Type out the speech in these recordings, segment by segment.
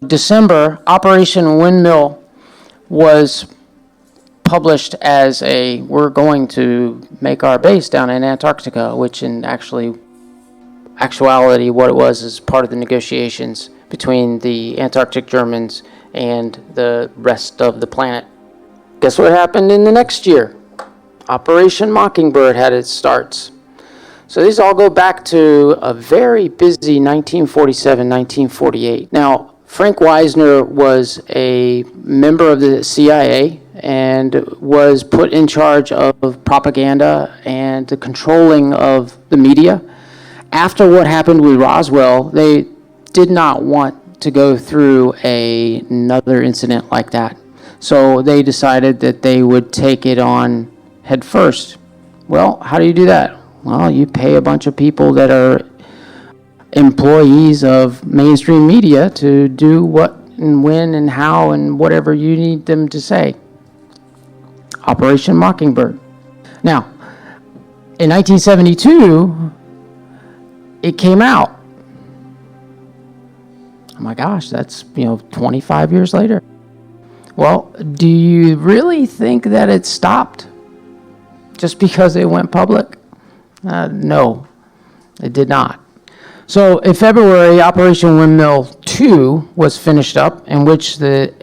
December, Operation Windmill was published as we're going to make our base down in Antarctica, which in actuality what it was is part of the negotiations between the Antarctic Germans and the rest of the planet. Guess what happened in the next year? Operation Mockingbird had its starts. So these all go back to a very busy 1947, 1948. Now, Frank Wisner was a member of the CIA and was put in charge of propaganda and the controlling of the media. After what happened with Roswell, they did not want to go through another incident like that. So they decided that they would take it on head first. Well, how do you do that? Well, you pay a bunch of people that are employees of mainstream media to do what and when and how and whatever you need them to say. Operation Mockingbird. Now, in 1972, it came out. Oh my gosh, that's 25 years later. Well, do you really think that it stopped just because it went public? No, it did not. So in February, Operation Windmill 2 was finished up, in which the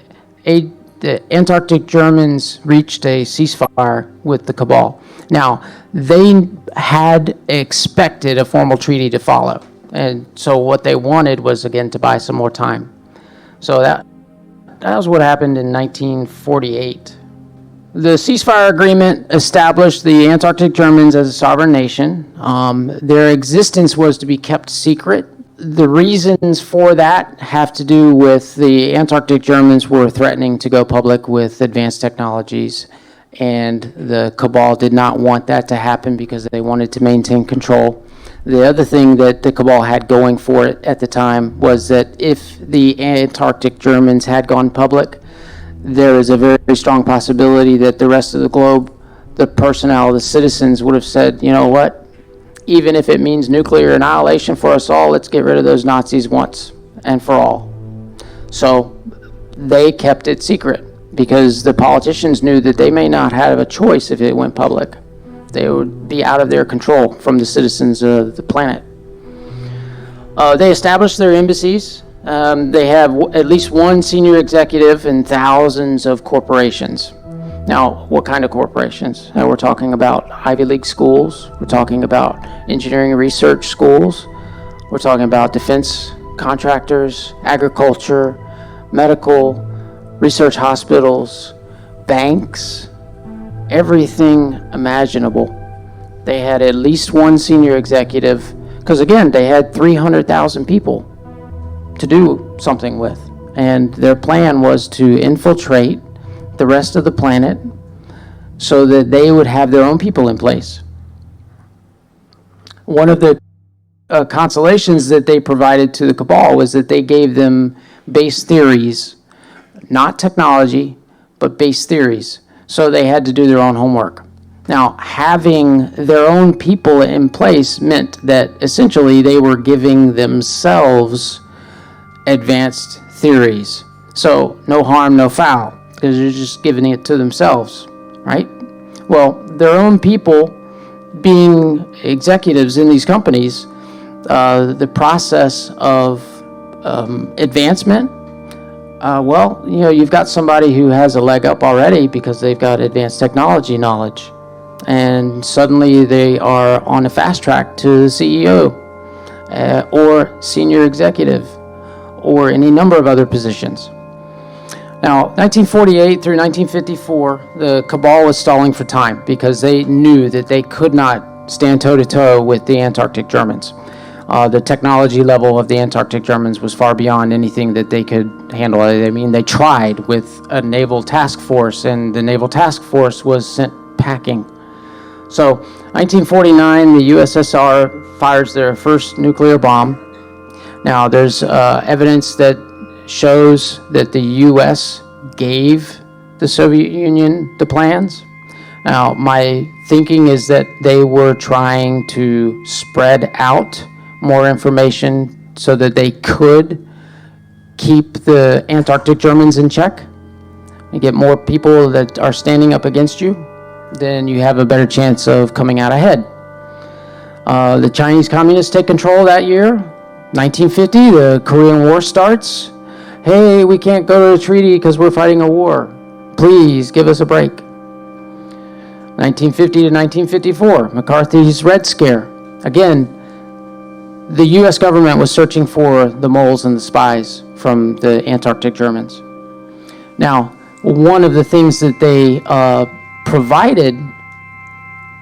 Antarctic Germans reached a ceasefire with the Cabal. Now, they had expected a formal treaty to follow, and so what they wanted was, again, to buy some more time. So that was what happened in 1948. The ceasefire agreement established the Antarctic Germans as a sovereign nation. Their existence was to be kept secret. The reasons for that have to do with the Antarctic Germans were threatening to go public with advanced technologies, and the Cabal did not want that to happen because they wanted to maintain control. The other thing that the Cabal had going for it at the time was that if the Antarctic Germans had gone public, there is a very strong possibility that the rest of the globe, the personnel, the citizens would have said, you know what, even if it means nuclear annihilation for us all, let's get rid of those Nazis once and for all. So they kept it secret because the politicians knew that they may not have a choice if it went public. They would be out of their control from the citizens of the planet. They established their embassies. They have at least one senior executive and thousands of corporations. Now, what kind of corporations? We're talking about Ivy League schools. We're talking about engineering research schools. We're talking about defense contractors, agriculture, medical, research hospitals, banks, everything imaginable. They had at least one senior executive, because again, they had 300,000 people to do something with. And their plan was to infiltrate the rest of the planet so that they would have their own people in place. One of the consolations that they provided to the Cabal was that they gave them base theories, not technology, but base theories. So they had to do their own homework. Now, having their own people in place meant that essentially they were giving themselves advanced theories. So no harm, no foul, because they're just giving it to themselves, right? Well, their own people being executives in these companies, the process of advancement, you've got somebody who has a leg up already because they've got advanced technology knowledge, and suddenly they are on a fast track to the CEO or senior executive or any number of other positions. Now, 1948 through 1954, the Cabal was stalling for time because they knew that they could not stand toe-to-toe with the Antarctic Germans. The technology level of the Antarctic Germans was far beyond anything that they could handle. I mean, they tried with a naval task force, and the naval task force was sent packing. So, 1949, the USSR fires their first nuclear bomb. Now, there's evidence that shows that the U.S. gave the Soviet Union the plans. Now, my thinking is that they were trying to spread out more information so that they could keep the Antarctic Germans in check, and get more people that are standing up against you, then you have a better chance of coming out ahead. The Chinese Communists take control that year, 1950, the Korean War starts. Hey, we can't go to a treaty because we're fighting a war. Please give us a break. 1950 to 1954, McCarthy's Red Scare. Again, the U.S. government was searching for the moles and the spies from the Antarctic Germans. Now, one of the things that they provided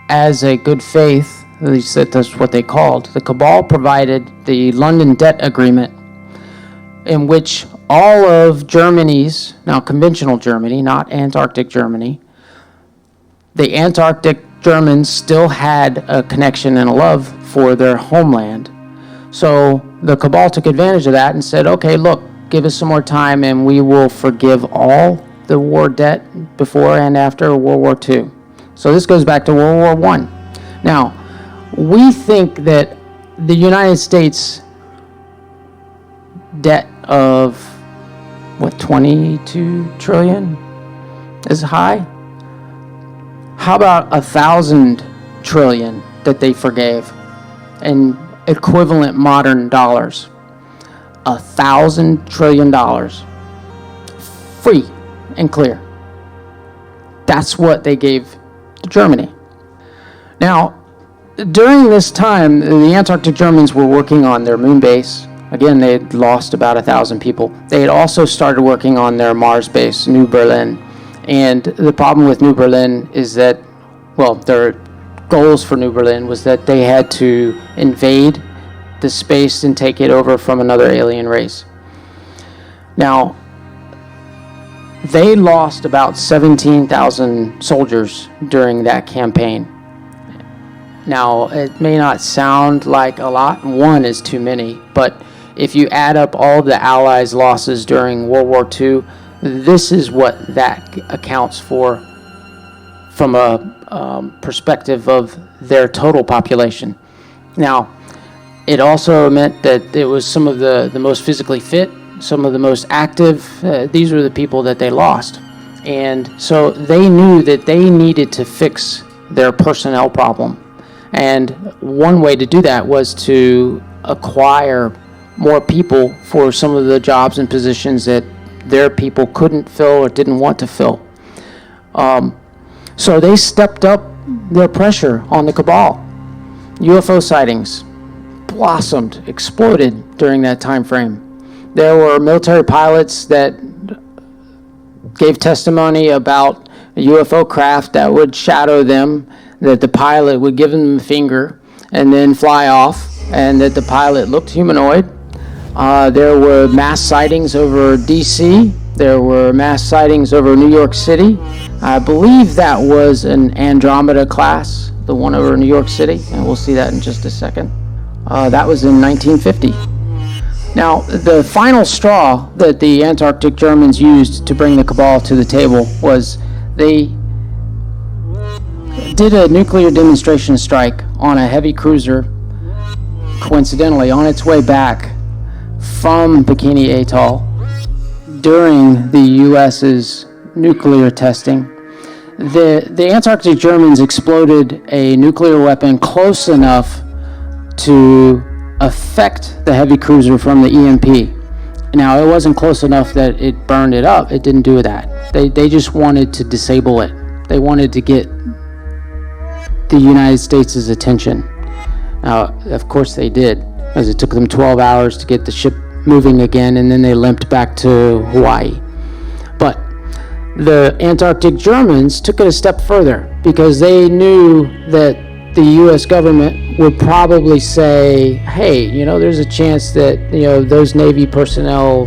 as a good faith, at least that's what they called, the cabal provided the London Debt Agreement, in which all of Germany's, now conventional Germany, not Antarctic Germany, the Antarctic Germans still had a connection and a love for their homeland. So the cabal took advantage of that and said, okay, look, give us some more time and we will forgive all the war debt before and after World War II. So this goes back to World War I. Now, we think that the United States debt of, 22 trillion is high? How about 1,000 trillion that they forgave in equivalent modern dollars? $1,000 trillion. Free and clear. That's what they gave to Germany. Now, during this time, the Antarctic Germans were working on their moon base. Again, they had lost about 1,000 people. They had also started working on their Mars base, New Berlin. And the problem with New Berlin is that, well, their goals for New Berlin was that they had to invade the space and take it over from another alien race. Now, they lost about 17,000 soldiers during that campaign. Now, it may not sound like a lot. One is too many, but if you add up all the Allies' losses during World War II, this is what that accounts for from a perspective of their total population. Now, it also meant that it was some of the most physically fit, some of the most active. These were the people that they lost. And so they knew that they needed to fix their personnel problem. And one way to do that was to acquire more people for some of the jobs and positions that their people couldn't fill or didn't want to fill. So they stepped up their pressure on the cabal. UFO sightings blossomed, exploded during that time frame. There were military pilots that gave testimony about a UFO craft that would shadow them, that the pilot would give them the finger and then fly off, and that the pilot looked humanoid. There were mass sightings over D.C. There were mass sightings over New York City. I believe that was an Andromeda class, the one over New York City, and we'll see that in just a second. That was in 1950. Now, the final straw that the Antarctic Germans used to bring the cabal to the table was they did a nuclear demonstration strike on a heavy cruiser, coincidentally, on its way back from Bikini Atoll during the U.S.'s nuclear testing. The Antarctic Germans exploded a nuclear weapon close enough to affect the heavy cruiser from the EMP. Now, it wasn't close enough that it burned it up. It didn't do that. They just wanted to disable it. They wanted to get the United States' attention. Now, of course they did, as it took them 12 hours to get the ship moving again, and then they limped back to Hawaii. But the Antarctic Germans took it a step further because they knew that the U.S. government would probably say, hey, there's a chance that, those Navy personnel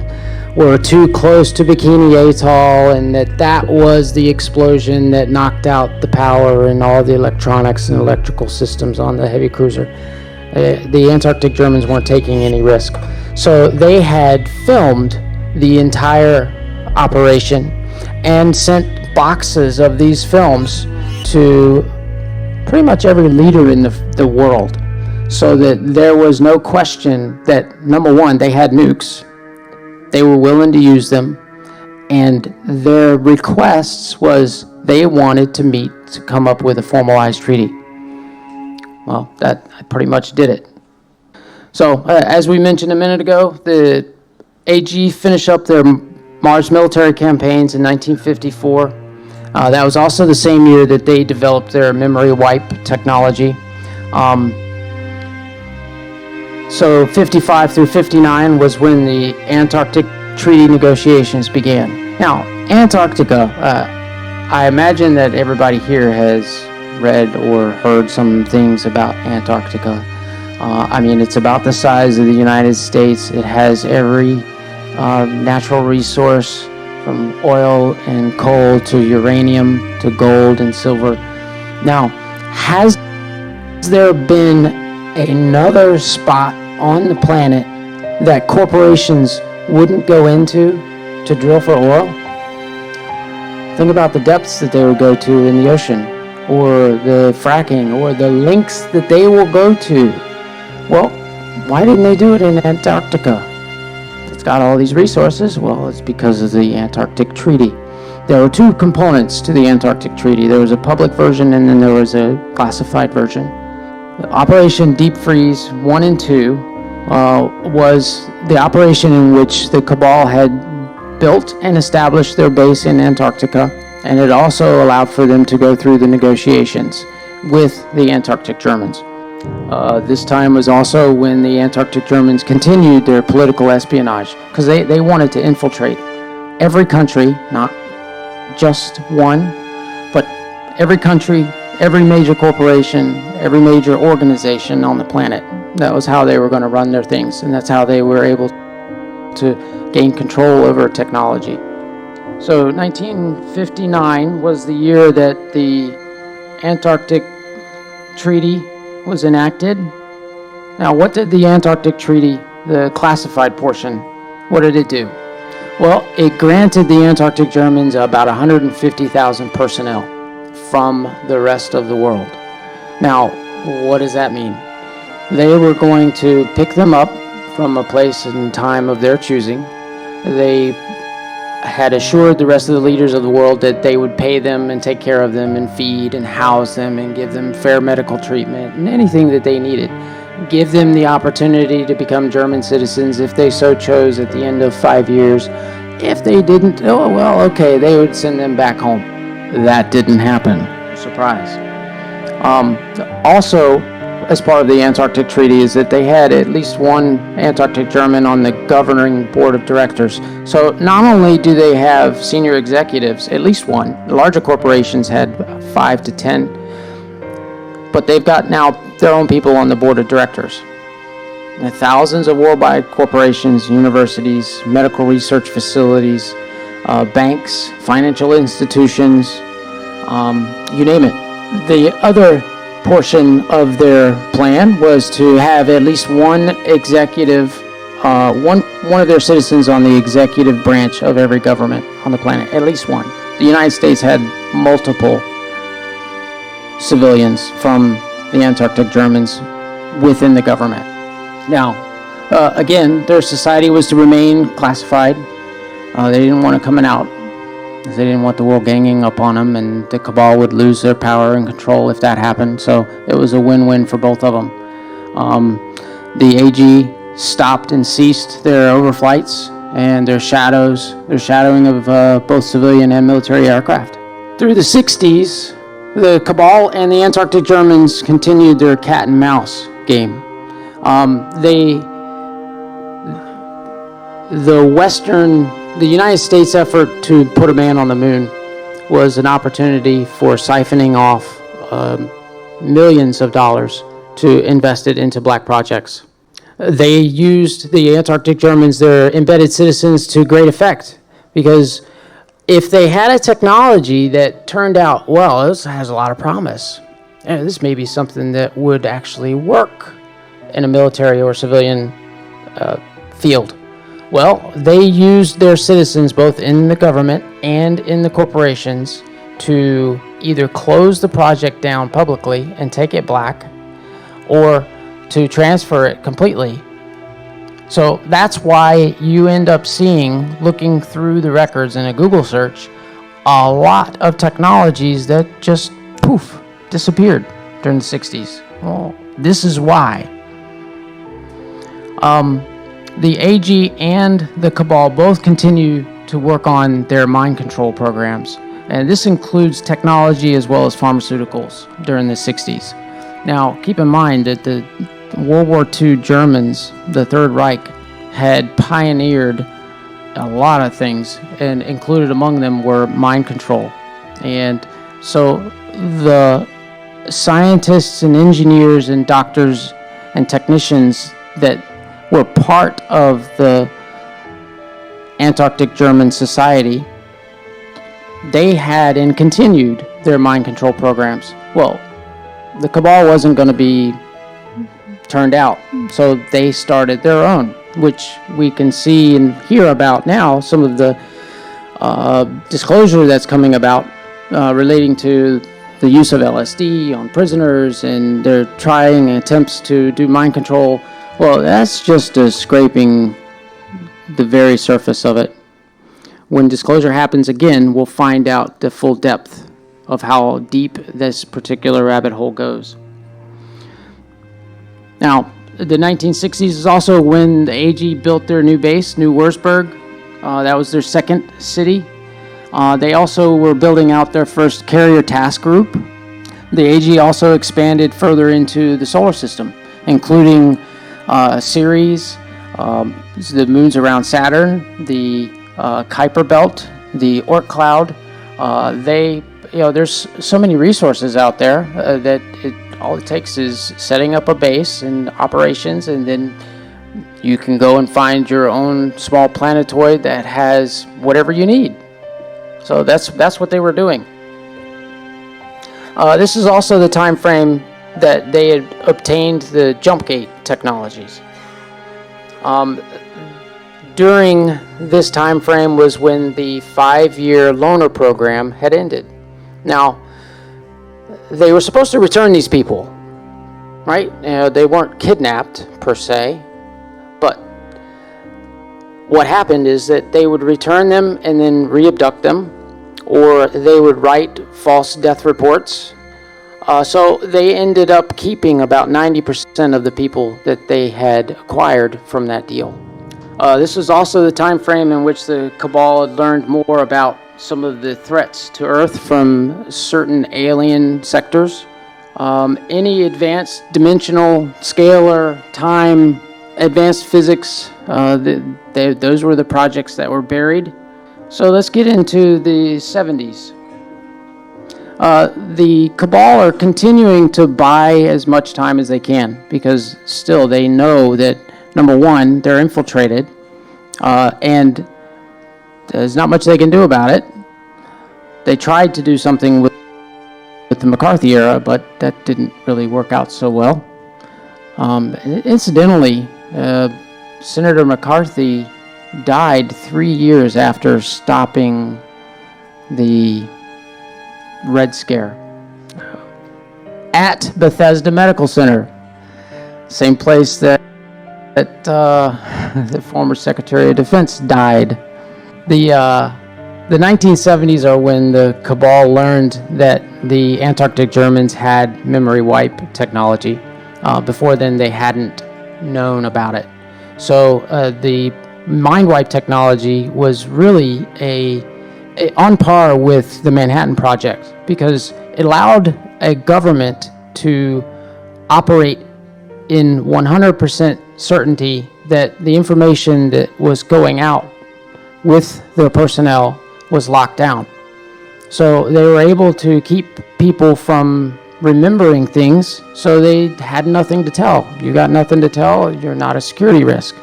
were too close to Bikini Atoll, and that was the explosion that knocked out the power and all the electronics and electrical systems on the heavy cruiser. The Antarctic Germans weren't taking any risk. So they had filmed the entire operation and sent boxes of these films to pretty much every leader in the world, so that there was no question that, number one, they had nukes, They were willing to use them, and their requests was they wanted to meet to come up with a formalized treaty. Well, that pretty much did it. So, as we mentioned a minute ago, the AG finished up their Mars military campaigns in 1954. That was also the same year that they developed their memory wipe technology. So 55 through 59 was when the Antarctic Treaty negotiations began. Now, Antarctica, I imagine that everybody here has read or heard some things about Antarctica. I mean, it's about the size of the United States. It has every natural resource, from oil and coal to uranium to gold and silver. Now, has there been another spot on the planet that corporations wouldn't go into to drill for oil? Think about the depths that they would go to in the ocean, or the fracking, or the lengths that they will go to. Well, why didn't they do it in Antarctica? It's got all these resources. Well, it's because of the Antarctic Treaty. There were two components to the Antarctic Treaty. There was a public version, and then there was a classified version. Operation Deep Freeze 1 and 2 was the operation in which the Cabal had built and established their base in Antarctica, and it also allowed for them to go through the negotiations with the Antarctic Germans. This time was also when the Antarctic Germans continued their political espionage, because they wanted to infiltrate every country, not just one, but every country, every major corporation, every major organization on the planet. That was how they were going to run their things, and that's how they were able to gain control over technology. So 1959 was the year that the Antarctic Treaty was enacted. Now, what did the Antarctic Treaty, the classified portion, what did it do? Well, it granted the Antarctic Germans about 150,000 personnel from the rest of the world. Now, what does that mean? They were going to pick them up from a place and time of their choosing. They had assured the rest of the leaders of the world that they would pay them and take care of them and feed and house them and give them fair medical treatment and anything that they needed. Give them the opportunity to become German citizens if they so chose at the end of 5 years. If they didn't, oh well, okay, they would send them back home. That didn't happen. Surprise. Also, as part of the Antarctic Treaty, is that they had at least one Antarctic German on the governing board of directors. So not only do they have senior executives, at least one, the larger corporations had 5 to 10, but they've got now their own people on the board of directors. And thousands of worldwide corporations, universities, medical research facilities, banks, financial institutions, you name it. The other portion of their plan was to have at least one executive, one of their citizens on the executive branch of every government on the planet, at least one. The United States had multiple civilians from the Antarctic Germans within the government. Now, again, their society was to remain classified. They didn't want it coming out, because they didn't want the world ganging up on them, and the Cabal would lose their power and control if that happened. So it was a win-win for both of them. The AG stopped and ceased their overflights and their shadowing of both civilian and military aircraft. Through the 60s, the Cabal and the Antarctic Germans continued their cat and mouse game. The United States effort to put a man on the moon was an opportunity for siphoning off millions of dollars to invest it into black projects. They used the Antarctic Germans, their embedded citizens, to great effect, because if they had a technology that turned out, well, this has a lot of promise, and this may be something that would actually work in a military or civilian field. Well, they used their citizens, both in the government and in the corporations, to either close the project down publicly and take it black, or to transfer it completely So that's why you end up seeing, looking through the records in a Google search, a lot of technologies that just poof, disappeared during the 60s. Well, this is why. The AG and the Cabal both continue to work on their mind control programs, and this includes technology as well as pharmaceuticals during the 60s. Now, keep in mind that the World War II Germans, the Third Reich, had pioneered a lot of things, and included among them were mind control. And so the scientists and engineers and doctors and technicians that were part of the Antarctic German Society, they had and continued their mind control programs. Well, the Cabal wasn't going to be turned out, so they started their own, which we can see and hear about now, some of the disclosure that's coming about relating to the use of LSD on prisoners, and they're trying attempts to do mind control. Well, that's just scraping the very surface of it. When disclosure happens again, we'll find out the full depth of how deep this particular rabbit hole goes. Now, the 1960s is also when the AG built their new base, New Wurzburg. That was their second city. They also were building out their first carrier task group. The AG also expanded further into the solar system, including Ceres, the moons around Saturn, the Kuiper Belt, the Oort cloud. There's so many resources out there that all it takes is setting up a base and operations, and then you can go and find your own small planetoid that has whatever you need. So that's what they were doing. This is also the time frame that they had obtained the jump gate technologies. During this time frame was when the 5-year loaner program had ended. Now, they were supposed to return these people, right? They weren't kidnapped per se, but what happened is that they would return them and then re-abduct them, or they would write false death reports. So they ended up keeping about 90% of the people that they had acquired from that deal. This was also the time frame in which the Cabal had learned more about some of the threats to Earth from certain alien sectors. Any advanced dimensional, scalar, time, advanced physics, those were the projects that were buried. So let's get into the 70s. The Cabal are continuing to buy as much time as they can, because still they know that, number one, they're infiltrated, and there's not much they can do about it. They tried to do something with the McCarthy era, but that didn't really work out so well. Incidentally, Senator McCarthy died 3 years after stopping the Red Scare at Bethesda Medical Center, same place that the former Secretary of Defense died. The 1970s are when the Cabal learned that the Antarctic Germans had memory wipe technology. Before then, they hadn't known about it. So the mind wipe technology was really on par with the Manhattan Project, because it allowed a government to operate in 100% certainty that the information that was going out with the personnel was locked down. So they were able to keep people from remembering things, so they had nothing to tell. You got nothing to tell, you're not a security risk.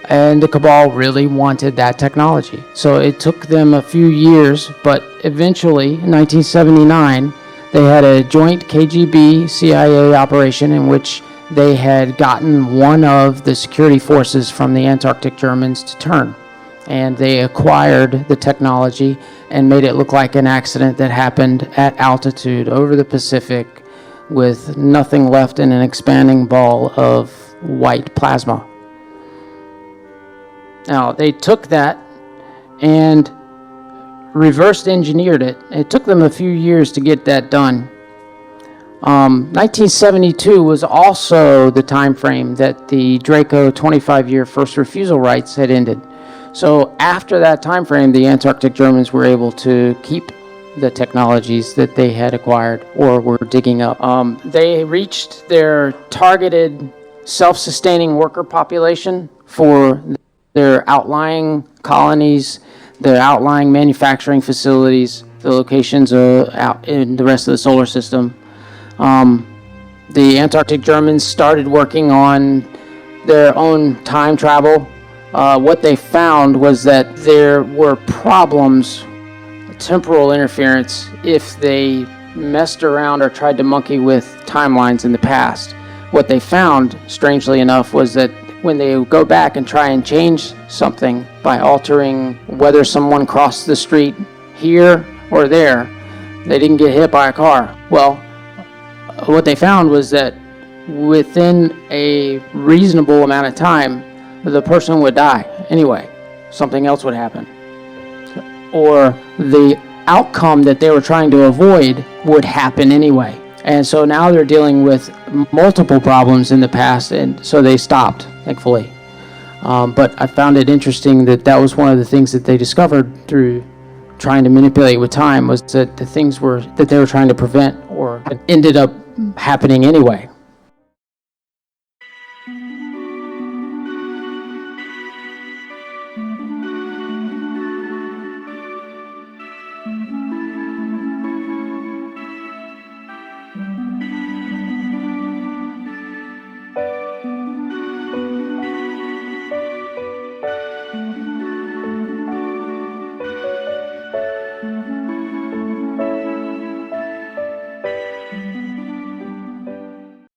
And the Cabal really wanted that technology. So it took them a few years, but eventually, in 1979, they had a joint KGB-CIA operation in which they had gotten one of the security forces from the Antarctic Germans to turn. And they acquired the technology and made it look like an accident that happened at altitude over the Pacific with nothing left in an expanding ball of white plasma. Now, they took that and reversed engineered it. It took them a few years to get that done. 1972 was also the time frame that the Draco 25-year first refusal rights had ended. So after that time frame, the Antarctic Germans were able to keep the technologies that they had acquired or were digging up. They reached their targeted self-sustaining worker population for their outlying colonies, their outlying manufacturing facilities, the locations out in the rest of the solar system. The Antarctic Germans started working on their own time travel. What they found was that there were problems, temporal interference, if they messed around or tried to monkey with timelines in the past. What they found, strangely enough, was that when they go back and try and change something by altering whether someone crossed the street here or there, they didn't get hit by a car. Well, what they found was that within a reasonable amount of time, the person would die anyway. Something else would happen. Or the outcome that they were trying to avoid would happen anyway. And so now they're dealing with multiple problems in the past, and so they stopped, thankfully. But I found it interesting that that was one of the things that they discovered through trying to manipulate with time, was that the things that they were trying to prevent or ended up happening anyway.